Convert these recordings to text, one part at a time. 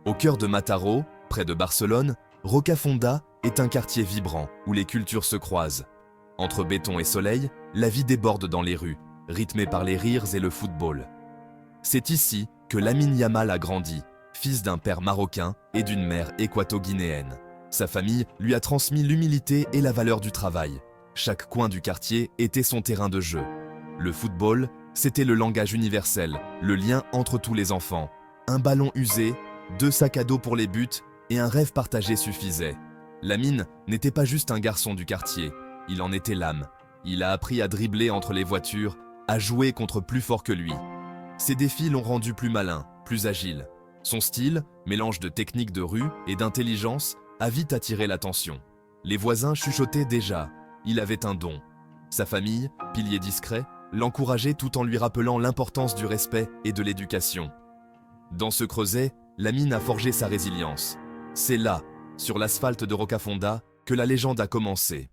Au cœur de Mataró, près de Barcelone, Rocafonda est un quartier vibrant où les cultures se croisent. Entre béton et soleil, la vie déborde dans les rues, rythmée par les rires et le football. C'est ici que Lamine Yamal a grandi, fils d'un père marocain et d'une mère équato-guinéenne. Sa famille lui a transmis l'humilité et la valeur du travail. Chaque coin du quartier était son terrain de jeu. Le football, c'était le langage universel, le lien entre tous les enfants. Un ballon usé, 2 sacs à dos pour les buts et un rêve partagé suffisaient. Lamine n'était pas juste un garçon du quartier, il en était l'âme. Il a appris à dribbler entre les voitures, à jouer contre plus fort que lui. Ses défis l'ont rendu plus malin, plus agile. Son style, mélange de techniques de rue et d'intelligence, a vite attiré l'attention. Les voisins chuchotaient déjà, il avait un don. Sa famille, pilier discret, l'encourageait tout en lui rappelant l'importance du respect et de l'éducation. Dans ce creuset, Lamine a forgé sa résilience. C'est là, sur l'asphalte de Rocafonda, que la légende a commencé.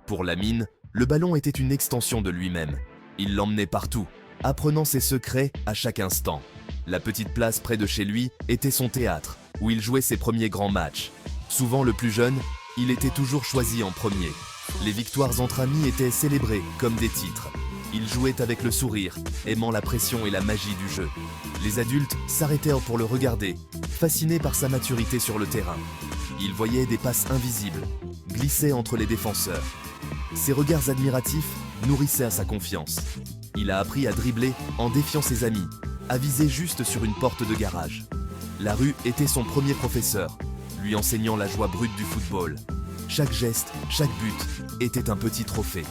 Pour Lamine, le ballon était une extension de lui-même. Il l'emmenait partout, apprenant ses secrets à chaque instant. La petite place près de chez lui était son théâtre, où il jouait ses premiers grands matchs. Souvent le plus jeune, il était toujours choisi en premier. Les victoires entre amis étaient célébrées comme des titres. Il jouait avec le sourire, aimant la pression et la magie du jeu. Les adultes s'arrêtèrent pour le regarder, fascinés par sa maturité sur le terrain. Il voyait des passes invisibles, glisser entre les défenseurs. Ses regards admiratifs nourrissaient à sa confiance. Il a appris à dribbler en défiant ses amis, à viser juste sur une porte de garage. La rue était son premier professeur, lui enseignant la joie brute du football. Chaque geste, chaque but était un petit trophée.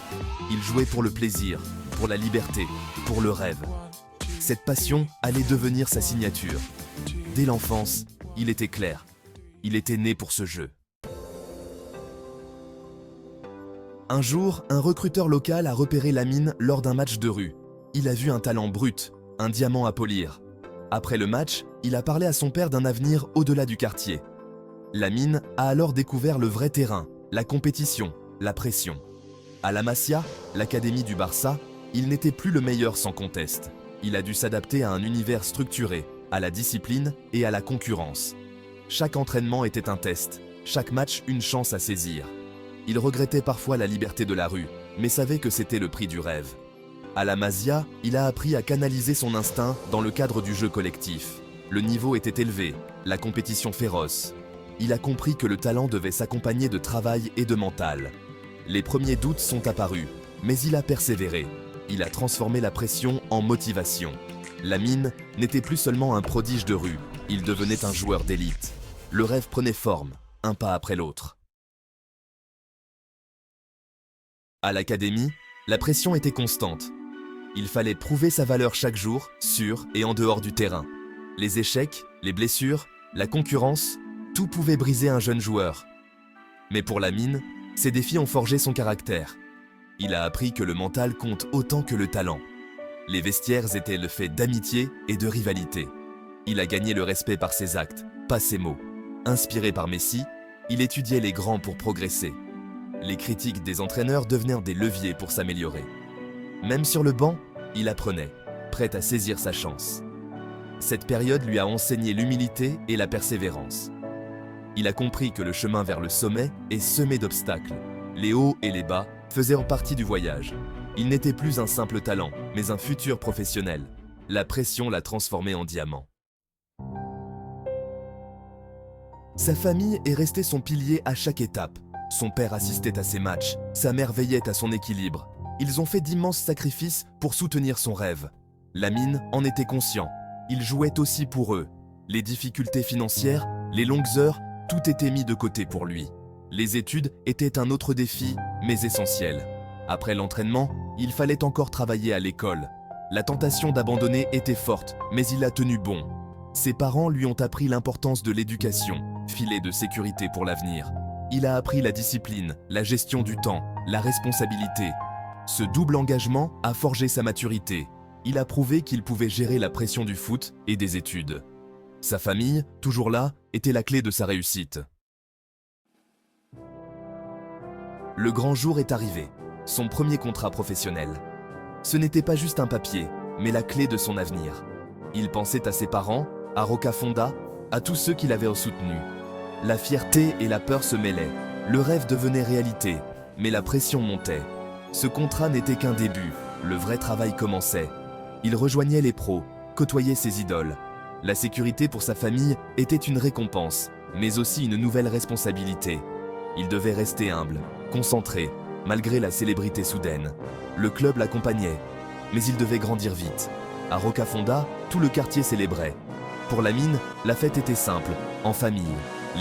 Il jouait pour le plaisir, pour la liberté, pour le rêve. Cette passion allait devenir sa signature. Dès l'enfance, il était clair. Il était né pour ce jeu. Un jour, un recruteur local a repéré Lamine lors d'un match de rue. Il a vu un talent brut, un diamant à polir. Après le match, il a parlé à son père d'un avenir au-delà du quartier. Lamine a alors découvert le vrai terrain, la compétition, la pression. À la Masia, l'académie du Barça, il n'était plus le meilleur sans conteste. Il a dû s'adapter à un univers structuré, à la discipline et à la concurrence. Chaque entraînement était un test, chaque match une chance à saisir. Il regrettait parfois la liberté de la rue, mais savait que c'était le prix du rêve. À la Masia, il a appris à canaliser son instinct dans le cadre du jeu collectif. Le niveau était élevé, la compétition féroce. Il a compris que le talent devait s'accompagner de travail et de mental. Les premiers doutes sont apparus, mais il a persévéré. Il a transformé la pression en motivation. Lamine n'était plus seulement un prodige de rue, il devenait un joueur d'élite. Le rêve prenait forme, un pas après l'autre. À l'académie, la pression était constante. Il fallait prouver sa valeur chaque jour, sur et en dehors du terrain. Les échecs, les blessures, la concurrence, tout pouvait briser un jeune joueur. Mais pour Lamine, ces défis ont forgé son caractère. Il a appris que le mental compte autant que le talent. Les vestiaires étaient le fait d'amitié et de rivalité. Il a gagné le respect par ses actes, pas ses mots. Inspiré par Messi, il étudiait les grands pour progresser. Les critiques des entraîneurs devenaient des leviers pour s'améliorer. Même sur le banc, il apprenait, prêt à saisir sa chance. Cette période lui a enseigné l'humilité et la persévérance. Il a compris que le chemin vers le sommet est semé d'obstacles. Les hauts et les bas faisaient partie du voyage. Il n'était plus un simple talent, mais un futur professionnel. La pression l'a transformé en diamant. Sa famille est restée son pilier à chaque étape. Son père assistait à ses matchs, sa mère veillait à son équilibre. Ils ont fait d'immenses sacrifices pour soutenir son rêve. Lamine en était conscient. Il jouait aussi pour eux. Les difficultés financières, les longues heures, tout était mis de côté pour lui. Les études étaient un autre défi, mais essentiel. Après l'entraînement, il fallait encore travailler à l'école. La tentation d'abandonner était forte, mais il a tenu bon. Ses parents lui ont appris l'importance de l'éducation, filet de sécurité pour l'avenir. Il a appris la discipline, la gestion du temps, la responsabilité. Ce double engagement a forgé sa maturité. Il a prouvé qu'il pouvait gérer la pression du foot et des études. Sa famille, toujours là, était la clé de sa réussite. Le grand jour est arrivé, son premier contrat professionnel. Ce n'était pas juste un papier, mais la clé de son avenir. Il pensait à ses parents, à Rocafonda, à tous ceux qui l'avaient soutenu. La fierté et la peur se mêlaient. Le rêve devenait réalité, mais la pression montait. Ce contrat n'était qu'un début, le vrai travail commençait. Il rejoignait les pros, côtoyait ses idoles. La sécurité pour sa famille était une récompense, mais aussi une nouvelle responsabilité. Il devait rester humble, concentré, malgré la célébrité soudaine. Le club l'accompagnait, mais il devait grandir vite. À Rocafonda, tout le quartier célébrait. Pour Lamine, la fête était simple, en famille.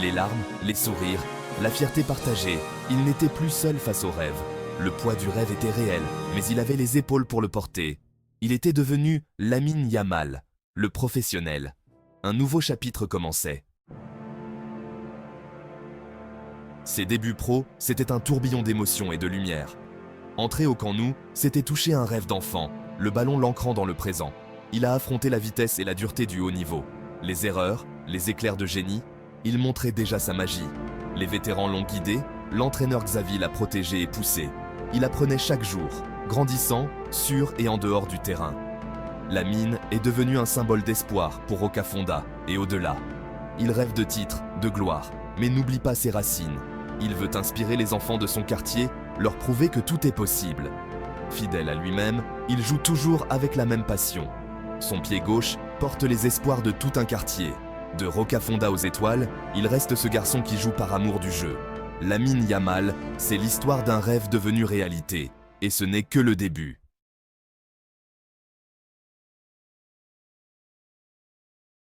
Les larmes, les sourires, la fierté partagée. Il n'était plus seul face au rêve. Le poids du rêve était réel, mais il avait les épaules pour le porter. Il était devenu Lamine Yamal, le professionnel. Un nouveau chapitre commençait. Ses débuts pro, c'était un tourbillon d'émotions et de lumière. Entrer au Camp Nou, c'était toucher un rêve d'enfant, le ballon l'ancrant dans le présent. Il a affronté la vitesse et la dureté du haut niveau. Les erreurs, les éclairs de génie, il montrait déjà sa magie. Les vétérans l'ont guidé, l'entraîneur Xavi l'a protégé et poussé. Il apprenait chaque jour, grandissant, sur et en dehors du terrain. Lamine est devenu un symbole d'espoir pour Rocafonda et au-delà. Il rêve de titres, de gloire, mais n'oublie pas ses racines. Il veut inspirer les enfants de son quartier, leur prouver que tout est possible. Fidèle à lui-même, il joue toujours avec la même passion. Son pied gauche porte les espoirs de tout un quartier. De Rocafonda aux étoiles, il reste ce garçon qui joue par amour du jeu. Lamine Yamal, c'est l'histoire d'un rêve devenu réalité. Et ce n'est que le début.